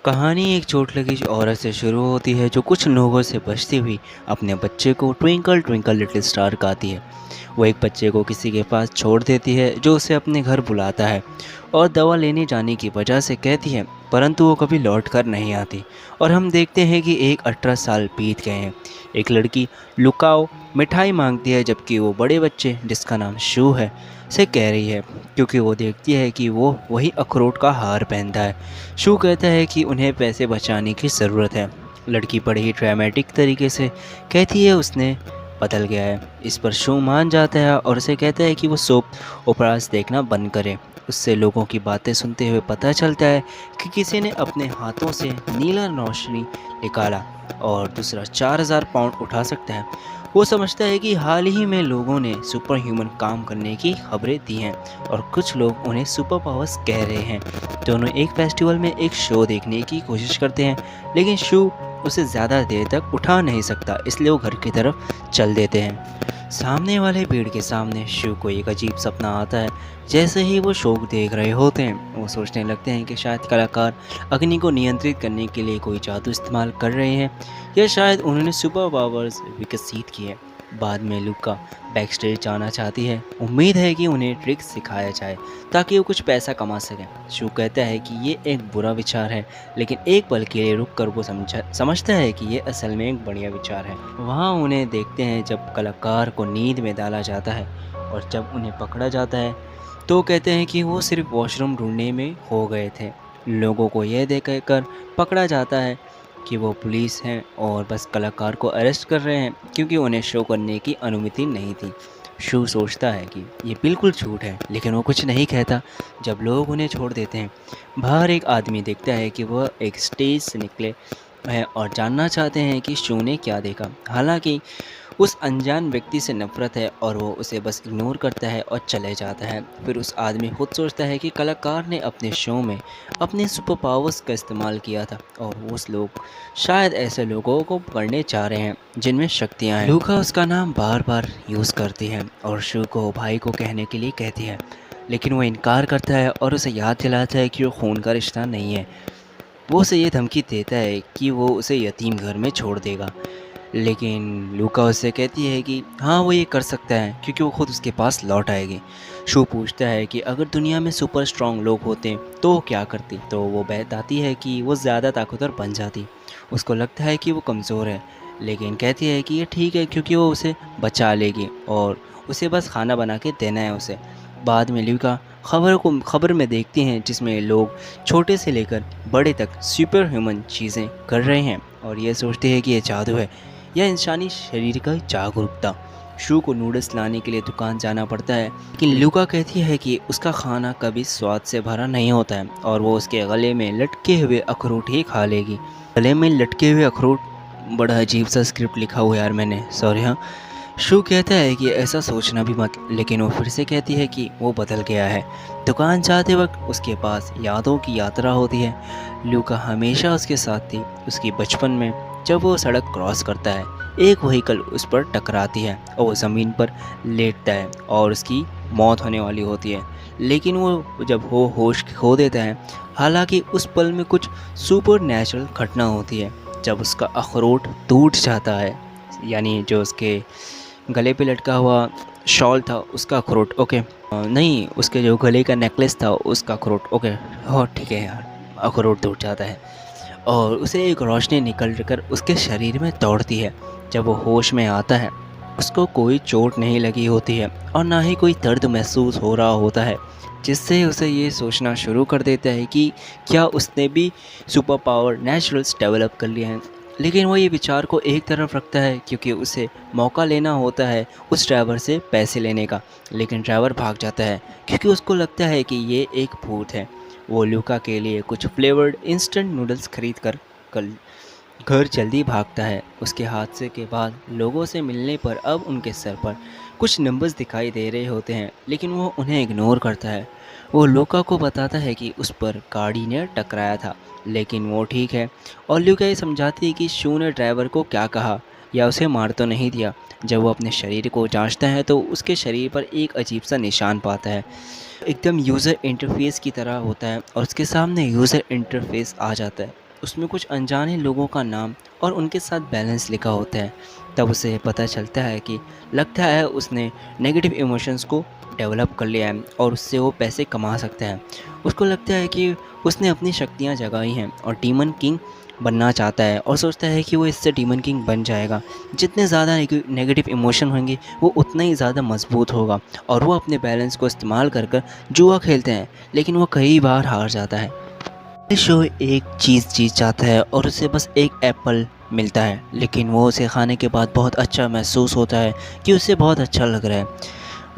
कहानी एक चोट लगी औरत से शुरू होती है जो कुछ लोगों से बचती हुई अपने बच्चे को ट्विंकल ट्विंकल लिटिल स्टार गाती है। वो एक बच्चे को किसी के पास छोड़ देती है जो उसे अपने घर बुलाता है और दवा लेने जाने की वजह से कहती है, परंतु वो कभी लौट कर नहीं आती। और हम देखते हैं कि 18 साल बीत गए हैं। एक लड़की लुकाओ मिठाई मांगती है जबकि वो बड़े बच्चे जिसका नाम शू है से कह रही है, क्योंकि वो देखती है कि वो वही अखरोट का हार पहनता है। शू कहता है कि उन्हें पैसे बचाने की ज़रूरत है। लड़की बड़े ही ड्रामेटिक तरीके से कहती है उसने बदल गया है। इस पर शू मान जाता है और उसे कहता है कि वो सोप ओपरास देखना बंद करे। उससे लोगों की बातें सुनते हुए पता चलता है कि किसी ने अपने हाथों से नीला रोशनी निकाला और दूसरा 4000 पाउंड उठा सकता है। वो समझता है कि हाल ही में लोगों ने सुपर ह्यूमन काम करने की खबरें दी हैं और कुछ लोग उन्हें सुपर पावर्स कह रहे हैं। दोनों एक फेस्टिवल में एक शो देखने की कोशिश करते हैं, लेकिन शू उसे ज़्यादा देर तक उठा नहीं सकता, इसलिए वो घर की तरफ चल देते हैं। सामने वाले भीड़ के सामने शू को एक अजीब सपना आता है। जैसे ही वो शो देख रहे होते हैं, वो सोचने लगते हैं कि शायद कलाकार अग्नि को नियंत्रित करने के लिए कोई जादू इस्तेमाल कर रहे हैं या शायद उन्होंने सुपर पावर्स विकसित किए। बाद में लुका बैक स्टेज जाना चाहती है। उम्मीद है कि उन्हें ट्रिक्स सिखाया जाए ताकि वो कुछ पैसा कमा सकें। शू कहता है कि ये एक बुरा विचार है, लेकिन एक पल के लिए रुक कर वो समझता है कि ये असल में एक बढ़िया विचार है। वहाँ उन्हें देखते हैं जब कलाकार को नींद में डाला जाता है और जब उन्हें पकड़ा जाता है तो कहते हैं कि वो सिर्फ वॉशरूम ढूंढने में हो गए थे। लोगों को यह देख कर पकड़ा जाता है कि वो पुलिस हैं और बस कलाकार को अरेस्ट कर रहे हैं क्योंकि उन्हें शो करने की अनुमति नहीं थी। शू सोचता है कि ये बिल्कुल झूठ है, लेकिन वो कुछ नहीं कहता। जब लोग उन्हें छोड़ देते हैं, बाहर एक आदमी देखता है कि वह एक स्टेज से निकले हैं और जानना चाहते हैं कि शू ने क्या देखा। हालांकि उस अनजान व्यक्ति से नफरत है और वो उसे बस इग्नोर करता है और चले जाता है। फिर उस आदमी खुद सोचता है कि कलाकार ने अपने शो में अपने सुपर पावर्स का इस्तेमाल किया था और उस लोग शायद ऐसे लोगों को पकड़ने चाह रहे हैं जिनमें शक्तियां हैं। लूका उसका नाम बार बार यूज़ करती है और शू को भाई को कहने के लिए कहती है, लेकिन वो इनकार करता है और उसे याद दिलाता है कि वो खून का रिश्ता नहीं है। वो उसे ये धमकी देता है कि वो उसे यतीम घर में छोड़ देगा, लेकिन लूका उससे कहती है कि हाँ वो ये कर सकता है क्योंकि वो खुद उसके पास लौट आएगी। शू पूछता है कि अगर दुनिया में सुपर स्ट्रांग लोग होते तो वो क्या करती, तो वो बताती है कि वो ज़्यादा ताकतवर बन जाती। उसको लगता है कि वो कमज़ोर है, लेकिन कहती है कि ये ठीक है क्योंकि वो उसे बचा लेगी और उसे बस खाना बना के देना है उसे। बाद में लूका खबर में देखती हैं जिसमें लोग छोटे से लेकर बड़े तक सुपर ह्यूमन चीज़ें कर रहे हैं और ये सोचते हैं कि ये जादू है या इंसानी शरीर का जागरूकता। शू को नूडल्स लाने के लिए दुकान जाना पड़ता है, लेकिन लूका कहती है कि उसका खाना कभी स्वाद से भरा नहीं होता है और वो उसके गले में लटके हुए अखरोट ही खा लेगी। गले में लटके हुए अखरोट, बड़ा अजीब सा स्क्रिप्ट लिखा हुआ यार मैंने, सॉरी। हाँ, शू कहता है कि ऐसा सोचना भी मत, लेकिन वो फिर से कहती है कि वो बदल गया है। दुकान जाते वक्त उसके पास यादों की यात्रा होती है। लूका हमेशा उसके साथ थी। उसकी बचपन में जब वो सड़क क्रॉस करता है, एक व्हीकल उस पर टकराती है और वो ज़मीन पर लेटता है और उसकी मौत होने वाली होती है, लेकिन वो जब वो होश खो देता है। हालांकि उस पल में कुछ सुपर नेचुरल घटना होती है। जब उसका अखरोट टूट जाता है, यानी जो उसके गले पे लटका हुआ शॉल था उसका अखरोट, ओके नहीं, उसके जो गले का नेकलेस था उसका अखरोट, ओके हाँ ठीक है यार, अखरोट टूट जाता है और उसे एक रोशनी निकल कर उसके शरीर में दौड़ती है। जब वो होश में आता है, उसको कोई चोट नहीं लगी होती है और ना ही कोई दर्द महसूस हो रहा होता है, जिससे उसे ये सोचना शुरू कर देता है कि क्या उसने भी सुपर पावर नेचुरल्स डेवलप कर लिए हैं। लेकिन वो ये विचार को एक तरफ रखता है क्योंकि उसे मौका लेना होता है उस ड्राइवर से पैसे लेने का, लेकिन ड्राइवर भाग जाता है क्योंकि उसको लगता है कि ये एक भूत है। वो लूका के लिए कुछ फ्लेवर्ड इंस्टेंट नूडल्स खरीद कर कल घर जल्दी भागता है। उसके हादसे के बाद लोगों से मिलने पर अब उनके सर पर कुछ नंबर्स दिखाई दे रहे होते हैं, लेकिन वो उन्हें इग्नोर करता है। वो लूका को बताता है कि उस पर गाड़ी ने टकराया था, लेकिन वो ठीक है। और लूका ये समझाती है कि शू ने ड्राइवर को क्या कहा या उसे मार तो नहीं दिया। जब वो अपने शरीर को जांचता है तो उसके शरीर पर एक अजीब सा निशान पाता है, एकदम यूज़र इंटरफेस की तरह होता है और उसके सामने यूज़र इंटरफेस आ जाता है। उसमें कुछ अनजाने लोगों का नाम और उनके साथ बैलेंस लिखा होता है। तब उसे पता चलता है कि लगता है उसने नेगेटिव इमोशंस को डेवलप कर लिया है और उससे वो पैसे कमा सकता है। उसको लगता है कि उसने अपनी शक्तियाँ जगाई हैं और डीमन किंग बनना चाहता है और सोचता है कि वो इससे डीमन किंग बन जाएगा। जितने ज़्यादा नेगेटिव इमोशन होंगे वो उतना ही ज़्यादा मजबूत होगा और वो अपने बैलेंस को इस्तेमाल कर कर जुआ खेलते हैं, लेकिन वो कई बार हार जाता है। शो एक चीज़ जीत जाता है और उसे बस एक एप्पल मिलता है, लेकिन वो उसे खाने के बाद बहुत अच्छा महसूस होता है कि उसे बहुत अच्छा लग रहा है।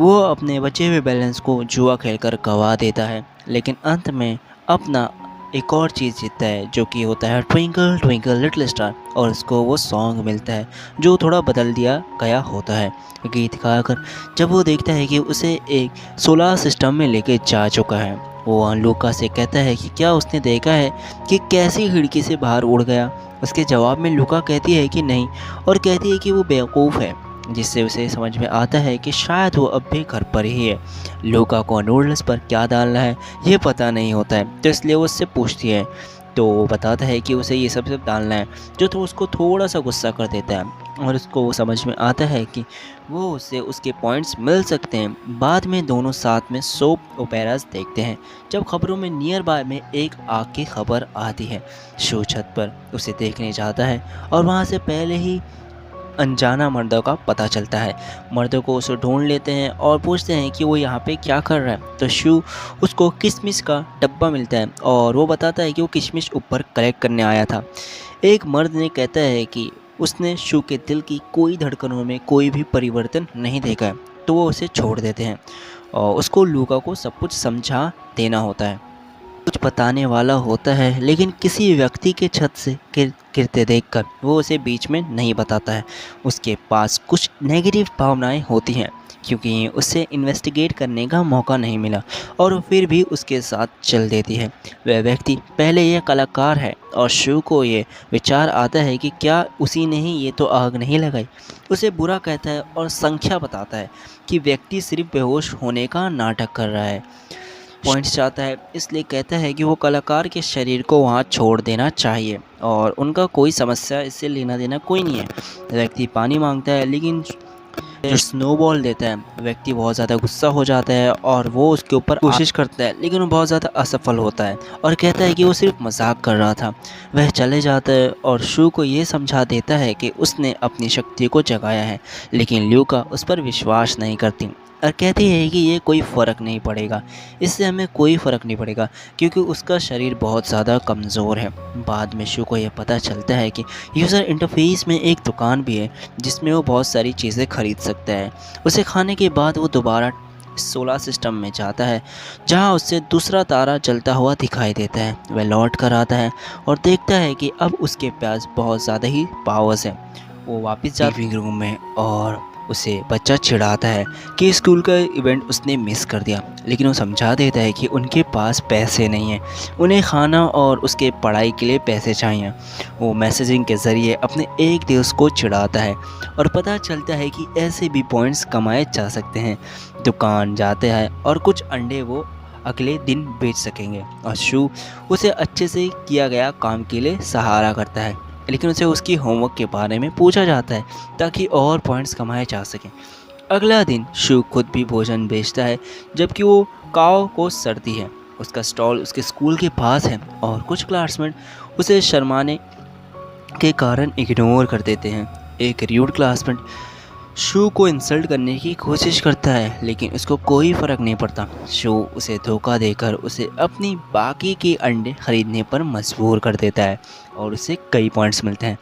वो अपने बचे हुए बैलेंस को जुआ खेलकर गंवा देता है, लेकिन अंत में अपना एक और चीज़ जीतता है जो कि होता है ट्विंकल ट्विंकल लिटिल स्टार, और उसको वो सॉन्ग मिलता है जो थोड़ा बदल दिया गया होता है। गीत गाकर जब वो देखता है कि उसे एक सोलर सिस्टम में लेके जा चुका है, वो वहाँ लूका से कहता है कि क्या उसने देखा है कि कैसी खिड़की से बाहर उड़ गया। उसके जवाब में लूका कहती है कि नहीं, और कहती है कि वो बेवकूफ़ है, जिससे उसे समझ में आता है कि शायद वो अब भी घर पर ही है। लूका को नूडल्स पर क्या डालना है ये पता नहीं होता है, तो इसलिए वो उससे पूछती है। तो वो बताता है कि उसे ये सब डालना है, जो तो उसको थोड़ा सा गुस्सा कर देता है और उसको वो समझ में आता है कि वो उससे उसके पॉइंट्स मिल सकते हैं। बाद में दोनों साथ में सोप ओपेराज देखते हैं। जब खबरों में नियर बाय में एक आग की खबर आती है, शो छत पर उसे देखने जाता है और वहाँ से पहले ही अनजाना मर्दों का पता चलता है। मर्दों को उसे ढूंढ लेते हैं और पूछते हैं कि वो यहाँ पे क्या कर रहा है। तो शू उसको किशमिश का डब्बा मिलता है और वो बताता है कि वो किशमिश ऊपर कलेक्ट करने आया था। एक मर्द ने कहता है कि उसने शू के दिल की कोई धड़कनों में कोई भी परिवर्तन नहीं देखा है, तो वो उसे छोड़ देते हैं और उसको लूका को सब कुछ समझा देना होता है। कुछ बताने वाला होता है, लेकिन किसी व्यक्ति के छत से गिरते देखकर वो उसे बीच में नहीं बताता है। उसके पास कुछ नेगेटिव भावनाएं होती हैं क्योंकि उसे इन्वेस्टिगेट करने का मौका नहीं मिला, और वो फिर भी उसके साथ चल देती है। वह व्यक्ति पहले यह कलाकार है और शू को ये विचार आता है कि क्या उसी ने ही ये तो आग नहीं लगाई। उसे बुरा कहता है और संख्या बताता है कि व्यक्ति सिर्फ बेहोश होने का नाटक कर रहा है। पॉइंट्स चाहता है, इसलिए कहता है कि वो कलाकार के शरीर को वहाँ छोड़ देना चाहिए और उनका कोई समस्या इससे लेना देना कोई नहीं है। व्यक्ति पानी मांगता है, लेकिन जो स्नोबॉल देता है, व्यक्ति बहुत ज़्यादा गुस्सा हो जाता है और वो उसके ऊपर कोशिश करता है, लेकिन वो बहुत ज़्यादा असफल होता है और कहता है कि वो सिर्फ मजाक कर रहा था। वह चले जाता है और शू को ये समझा देता है कि उसने अपनी शक्ति को जगाया है, लेकिन ल्यूका उस पर विश्वास नहीं करती और कहती है कि ये कोई फ़र्क नहीं पड़ेगा, इससे हमें कोई फ़र्क नहीं पड़ेगा क्योंकि उसका शरीर बहुत ज़्यादा कमज़ोर है। बाद में शू को यह पता चलता है कि यूज़र इंटरफेस में एक दुकान भी है जिसमें वो बहुत सारी चीज़ें खरीद सकता है। उसे खाने के बाद वो दोबारा सोलर सिस्टम में जाता है जहां उससे दूसरा तारा जलता हुआ दिखाई देता है। वह लौट कर आता है और देखता है कि अब उसके पास बहुत ज़्यादा ही पावर्स है। वो वापस जाता लिविंग रूम में और उसे बच्चा चिढ़ाता है कि स्कूल का इवेंट उसने मिस कर दिया, लेकिन वो समझा देता है कि उनके पास पैसे नहीं हैं, उन्हें खाना और उसके पढ़ाई के लिए पैसे चाहिए। वो मैसेजिंग के ज़रिए अपने एक दोस्त को चिढ़ाता है और पता चलता है कि ऐसे भी पॉइंट्स कमाए जा सकते हैं। दुकान जाते हैं और कुछ अंडे वो अगले दिन बेच सकेंगे और शू उसे अच्छे से किया गया काम के लिए सहारा करता है, लेकिन उसे उसकी होमवर्क के बारे में पूछा जाता है ताकि और पॉइंट्स कमाए जा सकें। अगला दिन शू खुद भी भोजन बेचता है, जबकि वो काओ को सर्दी है। उसका स्टॉल उसके स्कूल के पास है और कुछ क्लासमेट उसे शर्माने के कारण इग्नोर कर देते हैं। एक र्यूड क्लासमेट शू को इंसल्ट करने की कोशिश करता है, लेकिन उसको कोई फ़र्क नहीं पड़ता। शू उसे धोखा देकर उसे अपनी बाकी के अंडे खरीदने पर मजबूर कर देता है और उसे कई पॉइंट्स मिलते हैं।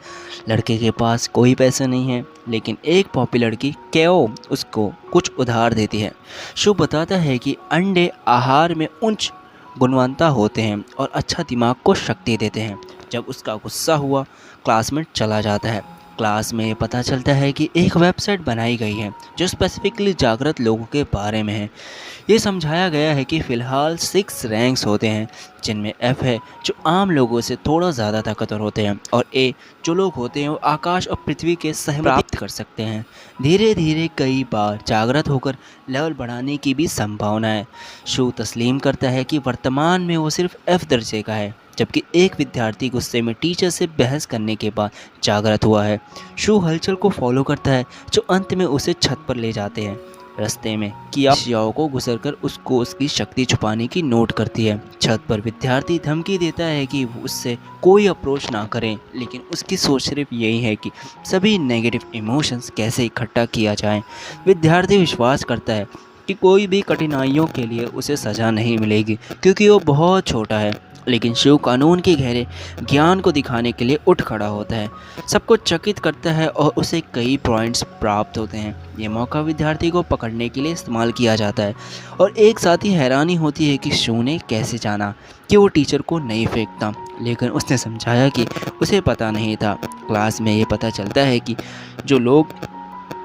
लड़के के पास कोई पैसे नहीं है, लेकिन एक पॉपी लड़की केओ उसको कुछ उधार देती है। शू बताता है कि अंडे आहार में उच्च गुणवत्ता होते हैं और अच्छा दिमाग को शक्ति देते हैं। जब उसका गुस्सा हुआ क्लासमेट चला जाता है। क्लास में पता चलता है कि एक वेबसाइट बनाई गई है जो स्पेसिफिकली जागृत लोगों के बारे में है। ये समझाया गया है कि फ़िलहाल 6 रैंक्स होते हैं, जिनमें F है जो आम लोगों से थोड़ा ज़्यादा ताकतवर होते हैं और A जो लोग होते हैं वो आकाश और पृथ्वी के सहमति प्राप्त कर सकते हैं। धीरे धीरे कई बार जागृत होकर लेवल बढ़ाने की भी संभावना है। शू तस्लीम करता है कि वर्तमान में वो सिर्फ F दर्जे का है, जबकि एक विद्यार्थी गुस्से में टीचर से बहस करने के बाद जागृत हुआ है। शू हलचल को फॉलो करता है जो अंत में उसे छत पर ले जाते हैं। रास्ते में किया शियाओ को गुजरकर उसको उसकी शक्ति छुपाने की नोट करती है। छत पर विद्यार्थी धमकी देता है कि वो उससे कोई अप्रोच ना करें, लेकिन उसकी सोच सिर्फ यही है कि सभी नेगेटिव इमोशंस कैसे इकट्ठा किया जाए। विद्यार्थी विश्वास करता है कि कोई भी कठिनाइयों के लिए उसे सज़ा नहीं मिलेगी क्योंकि वो बहुत छोटा है। लेकिन शिव कानून के गहरे ज्ञान को दिखाने के लिए उठ खड़ा होता है, सबको चकित करता है और उसे कई पॉइंट्स प्राप्त होते हैं। ये मौका विद्यार्थी को पकड़ने के लिए इस्तेमाल किया जाता है और एक साथ ही हैरानी होती है कि शिव ने कैसे जाना कि वो टीचर को नहीं फेंकता, लेकिन उसने समझाया कि उसे पता नहीं था। क्लास में ये पता चलता है कि जो लोग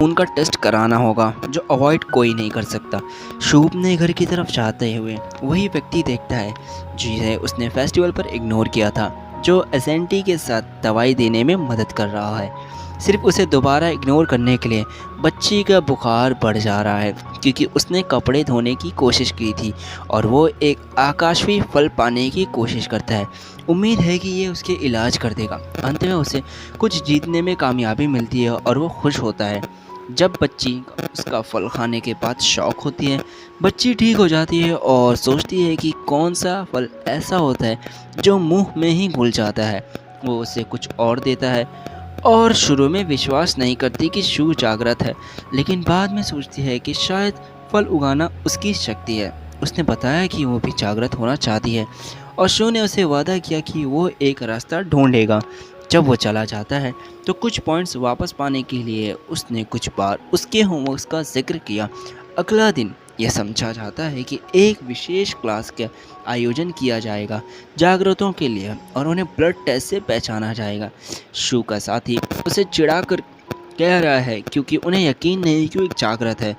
उनका टेस्ट कराना होगा जो अवॉइड कोई नहीं कर सकता। शू अपने घर की तरफ जाते हुए वही व्यक्ति देखता है जिसे उसने फेस्टिवल पर इग्नोर किया था, जो एसेंटी के साथ दवाई देने में मदद कर रहा है। सिर्फ उसे दोबारा इग्नोर करने के लिए बच्ची का बुखार बढ़ जा रहा है क्योंकि उसने कपड़े धोने की कोशिश की थी और वो एक आकाशीय फल पाने की कोशिश करता है। उम्मीद है कि ये उसके इलाज कर देगा। अंत में उसे कुछ जीतने में कामयाबी मिलती है और वो खुश होता है। जब बच्ची उसका फल खाने के बाद शौक होती है, बच्ची ठीक हो जाती है और सोचती है कि कौन सा फल ऐसा होता है जो मुंह में ही घुल जाता है। वो उसे कुछ और देता है और शुरू में विश्वास नहीं करती कि शू जागृत है, लेकिन बाद में सोचती है कि शायद फल उगाना उसकी शक्ति है। उसने बताया कि वो भी जागृत होना चाहती है और शू ने उसे वादा किया कि वो एक रास्ता ढूंढेगा। जब वो चला जाता है तो कुछ पॉइंट्स वापस पाने के लिए उसने कुछ बार उसके होमवर्क का जिक्र किया। अगला दिन यह समझा जाता है कि एक विशेष क्लास का आयोजन किया जाएगा जागरूकों के लिए और उन्हें ब्लड टेस्ट से पहचाना जाएगा। शू का साथी उसे चिढ़ाकर कह रहा है क्योंकि उन्हें यकीन नहीं कि वो एक जागृत है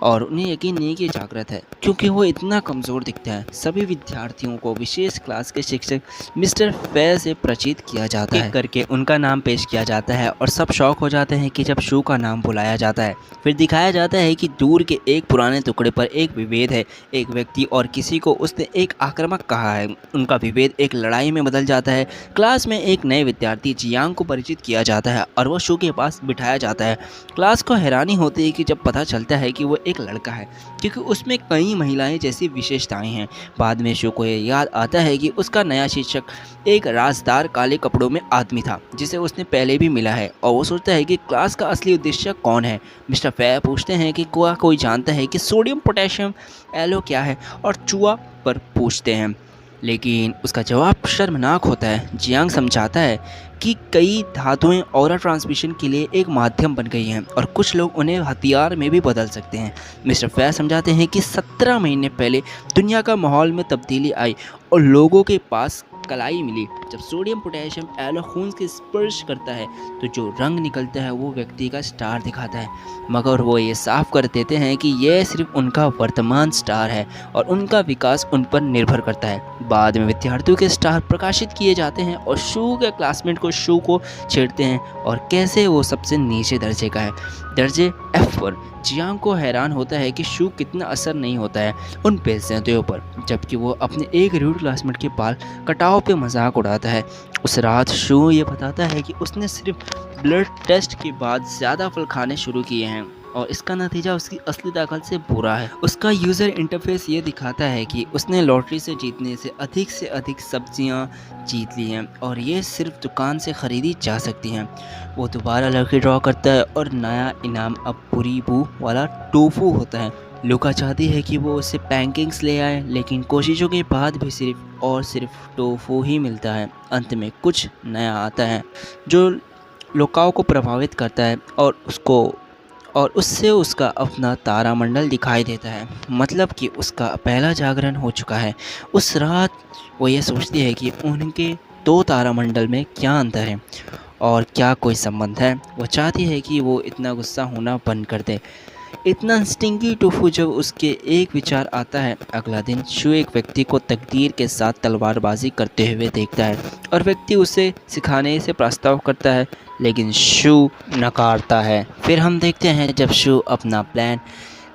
और उन्हें यकीन नहीं कि जागृत है क्योंकि वो इतना कमज़ोर दिखता है। सभी विद्यार्थियों को विशेष क्लास के शिक्षक मिस्टर फे से परिचित किया जाता है, करके उनका नाम पेश किया जाता है और सब शौक हो जाते हैं कि जब शू का नाम बुलाया जाता है। फिर दिखाया जाता है कि दूर के एक पुराने टुकड़े पर एक विभेद है। एक व्यक्ति और किसी को उसने एक आक्रामक कहा है। उनका विभेद एक लड़ाई में बदल जाता है। क्लास में एक नए विद्यार्थी जियांग को परिचित किया जाता है और वह शू के पास बिठाया जाता है। क्लास को हैरानी होती है कि जब पता चलता है कि वो एक लड़का है क्योंकि उसमें कई महिलाएं जैसी विशेषताएं हैं। बाद में शू को यह याद आता है कि उसका नया शिक्षक एक राजदार काले कपड़ों में आदमी था जिसे उसने पहले भी मिला है और वो सोचता है कि क्लास का असली उद्देश्य कौन है। मिस्टर फे पूछते हैं कि कोई जानता है कि सोडियम पोटेशियम एलो क्या है और चुआ पर पूछते हैं, लेकिन उसका जवाब शर्मनाक होता है। जियांग समझाता है कि कई धातुएं ऑरा ट्रांसमिशन के लिए एक माध्यम बन गई हैं और कुछ लोग उन्हें हथियार में भी बदल सकते हैं। मिस्टर फे समझाते हैं कि 17 महीने पहले दुनिया का माहौल में तब्दीली आई और लोगों के पास कलाई मिली। जब सोडियम पोटेशियम एलो खून के स्पर्श करता है तो जो रंग निकलता है वो व्यक्ति का स्टार दिखाता है, मगर वो ये साफ कर देते हैं कि यह सिर्फ उनका वर्तमान स्टार है और उनका विकास उन पर निर्भर करता है। बाद में विद्यार्थियों के स्टार प्रकाशित किए जाते हैं और शू के क्लासमेट को शू को छेड़ते हैं और कैसे वो सबसे नीचे दर्जे का है, दर्जे F पर। जियांग को हैरान होता है कि शू कितना असर नहीं होता है उन बेइज्जतियों पर, जबकि वो अपने एक रूड क्लासमेट के बाल कटाव पे मजाक उड़ाता है। उस रात शू ये बताता है कि उसने सिर्फ ब्लड टेस्ट के बाद ज़्यादा फल खाने शुरू किए हैं और इसका नतीजा उसकी असली ताकत से बुरा है। उसका यूज़र इंटरफेस ये दिखाता है कि उसने लॉटरी से जीतने से अधिक सब्जियां जीत ली हैं और ये सिर्फ दुकान से ख़रीदी जा सकती हैं। वो दोबारा लड़की ड्रॉ करता है और नया इनाम अब बुरी बू वाला टोफू होता है। लुका चाहती है कि वो उससे पैनकेक्स ले आए, लेकिन कोशिशों के बाद भी सिर्फ टोफू ही मिलता है। अंत में कुछ नया आता है जो लुकाओ को प्रभावित करता है और उससे उसका अपना तारामंडल दिखाई देता है, मतलब कि उसका पहला जागरण हो चुका है। उस रात वो ये सोचती है कि उनके 2 तारामंडल में क्या अंतर है और क्या कोई संबंध है। वो चाहती है कि वो इतना गुस्सा होना बंद कर दे। इतना स्टिंगी टोफू जब उसके एक विचार आता है। अगला दिन शू एक व्यक्ति को तकदीर के साथ तलवारबाजी करते हुए देखता है और व्यक्ति उसे सिखाने से प्रस्ताव करता है, लेकिन शू नकारता है। फिर हम देखते हैं जब शू अपना प्लान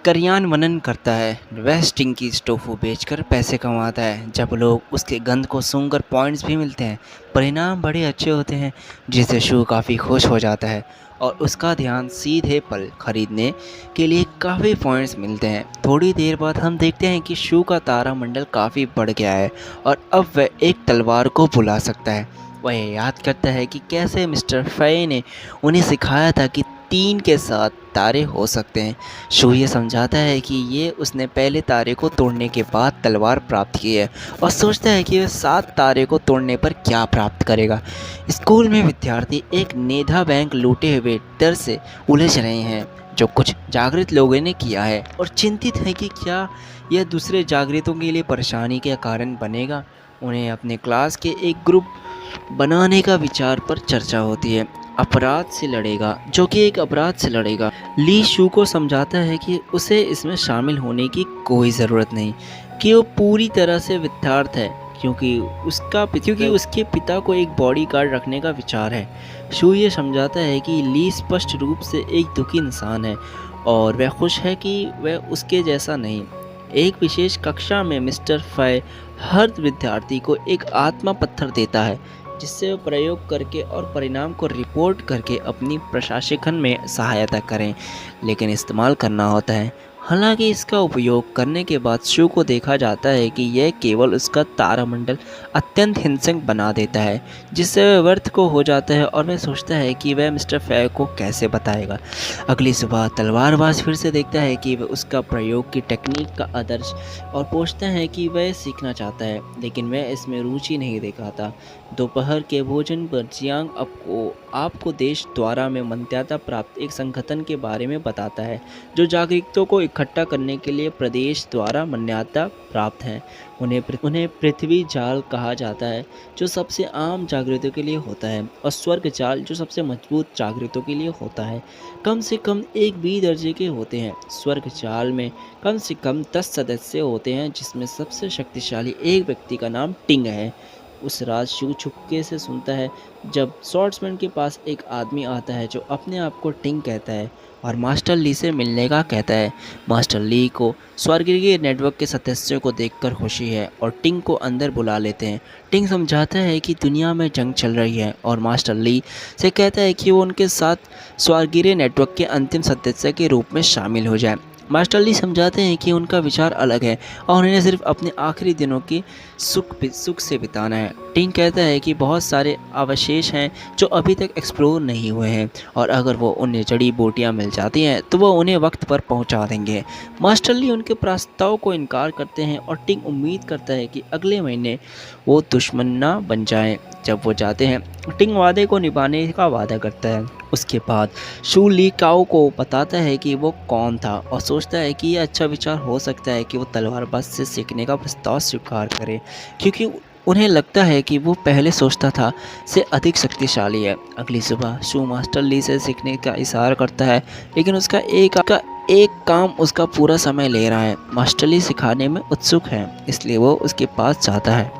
कार्यान्वयन करता है। वह स्टिंकी टोफू बेचकर पैसे कमाता है। जब लोग उसके गंध को सूंघकर पॉइंट्स भी मिलते हैं, परिणाम बड़े अच्छे होते हैं, जिससे शू काफ़ी खुश हो जाता है और उसका ध्यान सीधे पल खरीदने के लिए काफ़ी पॉइंट्स मिलते हैं। थोड़ी देर बाद हम देखते हैं कि शू का तारामंडल काफ़ी बढ़ गया है और अब वह एक तलवार को बुला सकता है। वह याद करता है कि कैसे मिस्टर फे ने उन्हें सिखाया था कि 3 के साथ तारे हो सकते हैं। शू ये समझाता है कि ये उसने पहले तारे को तोड़ने के बाद तलवार प्राप्त की है और सोचता है कि वह 7 तारे को तोड़ने पर क्या प्राप्त करेगा। स्कूल में विद्यार्थी एक नेधा बैंक लूटे हुए डर से उलझ रहे हैं, जो कुछ जागृत लोगों ने किया है, और चिंतित हैं कि क्या यह दूसरे जागृतों के लिए परेशानी का कारण बनेगा। उन्हें अपने क्लास के एक ग्रुप बनाने का विचार पर चर्चा होती है। अपराध से लड़ेगा, जो कि एक अपराध से लड़ेगा। ली शू को समझाता है कि उसे इसमें शामिल होने की कोई ज़रूरत नहीं, कि वो पूरी तरह से विद्यार्थ है, क्योंकि उसके पिता को एक बॉडीगार्ड रखने का विचार है। शू ये समझाता है कि ली स्पष्ट रूप से एक दुखी इंसान है और वह खुश है कि वह उसके जैसा नहीं। एक विशेष कक्षा में मिस्टर फे हर विद्यार्थी को एक आत्मा पत्थर देता है, जिससे वे प्रयोग करके और परिणाम को रिपोर्ट करके अपनी प्रशासन में सहायता करें, लेकिन इस्तेमाल करना होता है। हालांकि इसका उपयोग करने के बाद शू को देखा जाता है कि यह केवल उसका तारामंडल अत्यंत हिंसक बना देता है, जिससे वह व्यर्थ को हो जाता है और वह सोचता है कि वह मिस्टर फे को कैसे बताएगा। अगली सुबह तलवारबाज फिर से देखता है कि वह उसका प्रयोग की टेक्निक का आदर्श और पूछता है कि वह सीखना चाहता है, लेकिन वह इसमें रुचि नहीं दिखाता। दोपहर के भोजन पर जियांग आपको देश द्वारा में मान्यता प्राप्त एक संगठन के बारे में बताता है, जो जागरूकता को इकट्ठा करने के लिए प्रदेश द्वारा मान्यता प्राप्त है। उन्हें पृथ्वी जाल कहा जाता है, जो सबसे आम जागृतों के लिए होता है, और स्वर्ग जाल, जो सबसे मजबूत जागृतों के लिए होता है। कम से कम एक बी दर्जे के होते हैं। स्वर्ग जाल में कम से कम 10 सदस्य होते हैं, जिसमें सबसे शक्तिशाली एक व्यक्ति का नाम टिंग है। उस रात शू चुपके से सुनता है जब स्वॉर्ड्समैन के पास एक आदमी आता है जो अपने आप को टिंग कहता है और मास्टर ली से मिलने का कहता है। मास्टर ली को स्वर्गीय नेटवर्क के सदस्यों को देखकर खुशी है और टिंग को अंदर बुला लेते हैं। टिंग समझाता है कि दुनिया में जंग चल रही है और मास्टर ली से कहता है कि वो उनके साथ स्वर्गीय नेटवर्क के अंतिम सदस्य के रूप में शामिल हो जाए। मास्टर ली समझाते हैं कि उनका विचार अलग है और उन्हें सिर्फ अपने आखिरी दिनों की सुख से बिताना है। टिंग कहता है कि बहुत सारे अवशेष हैं जो अभी तक एक्सप्लोर नहीं हुए हैं और अगर वो उन्हें जड़ी बूटियां मिल जाती हैं तो वो उन्हें वक्त पर पहुंचा देंगे। मास्टर ली उनके प्रस्ताव को इनकार करते हैं और टिंग उम्मीद करता है कि अगले महीने वो दुश्मन ना बन जाएं। जब वो जाते हैं, टिंग वादे को निभाने का वादा करता है। उसके बाद शू ली काओ को बताता है कि वो कौन था और सोचता है कि यह अच्छा विचार हो सकता है कि वो तलवारबाज से सीखने का प्रस्ताव स्वीकार करे, क्योंकि उन्हें लगता है कि वो पहले सोचता था से अधिक शक्तिशाली है। अगली सुबह शू मास्टर ली से सीखने का इशारा करता है, लेकिन उसका एक काम उसका पूरा समय ले रहा है। मास्टर ली सिखाने में उत्सुक है, इसलिए वो उसके पास जाता है।